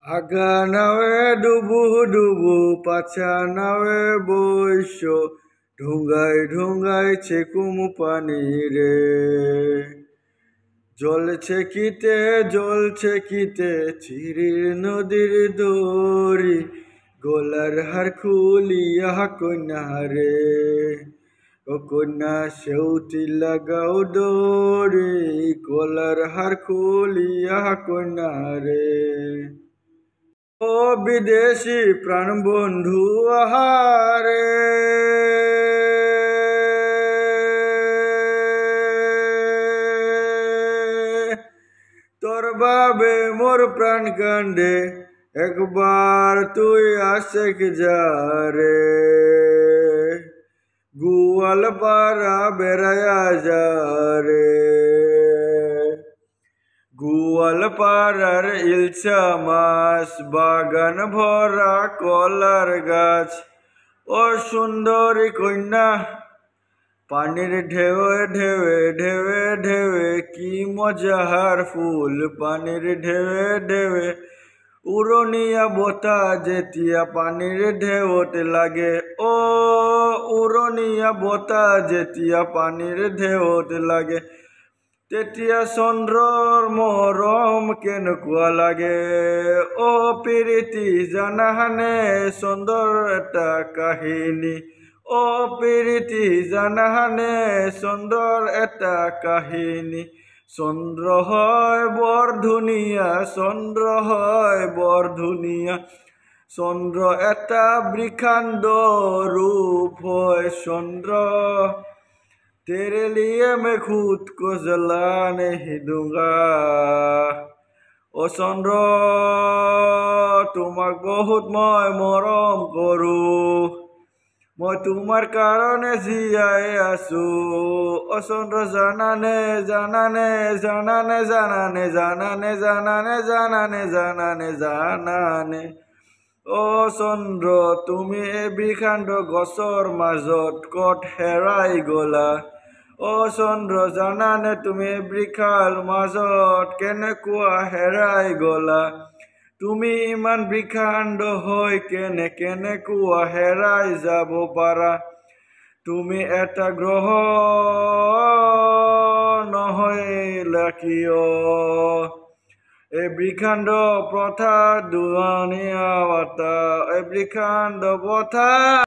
আগা নাওয়ে ডুবু ডুবু পাছা নাওয়ে বৈশ্য ঢুঙ্গাই ঢুঙ্গাইছে পানি রে। জ্বলছে কিতে চিরির নদীর দড়ি, গোলার হার খুলিয়া কন্যা রে। ও কন্যা সেউটি লাগাও দড়ি, গোলার হার খুলিয়া কন্যা রে। ও বিদেশি প্রাণ বন্ধু আহারে, তোর বাবে মোর প্রাণ কান্দে, একবার তুই আশেক যা রে। গোয়ালপাড়া বেড়ায়া যা রে। গোয়ালপাড়ার ইলশা মাছ, বাগান ভরা কলার গাছ। ও সুন্দরী কন্যা পানির ঢেউয়ে ঢেউয়ে ঢেউয়ে ঢেউয়ে, কি মজার ফুল পানির ঢেউয়ে ঢেউয়ে। উড়নিয়া বোতা যেতিয়া পানির ঢেউত লাগে, ও উড়নিয়া বোতা যেতিয়া পানির ঢেউত লাগে, তেতিয়া চন্দ্রর মরম কেনেকুৱা লাগে। ও প্রীতি জানাহানে সুন্দর এটা কাহিনী, ও প্রীতি জানাহানে সুন্দর এটা কাহিনী। চন্দ্র হয় বর ধুনিয়া, চন্দ্র হয় বর ধুনিয়া। চন্দ্র এটা বৃখান্ড রূপ হয় চন্দ্র, तेरे लिए मैं खुद को जला नहीं दूंगा। ও চন্দ্র তোমাক বহুত মই মৰম কৰোঁ, মই তোমাৰ কাৰণে জীয়াই আছো। ও চন্দ্র জানানে জানানে জানানে জানানে জানানে জানানে জানানে জানানে জানানে। ও চন্দ্ৰ তুমি এই বিখাণ্ড গছৰ মাজত ক'ত হেৰাই গলা। ও চন্দ্ৰ জানানে তুমি বৃক্ষাৰ মাজত কেনেকুৱা হেৰাই গলা। তুমি ইমান বিখাণ্ড হৈ কেনেকুৱা হেৰাই যাব পাৰা। তুমি এটা গ্ৰহ নহৈলা কিয়। এই বৃখাণ্ড প্ৰথা দুনিয়া বাতা, এই বৃখাণ্ড প্ৰথা।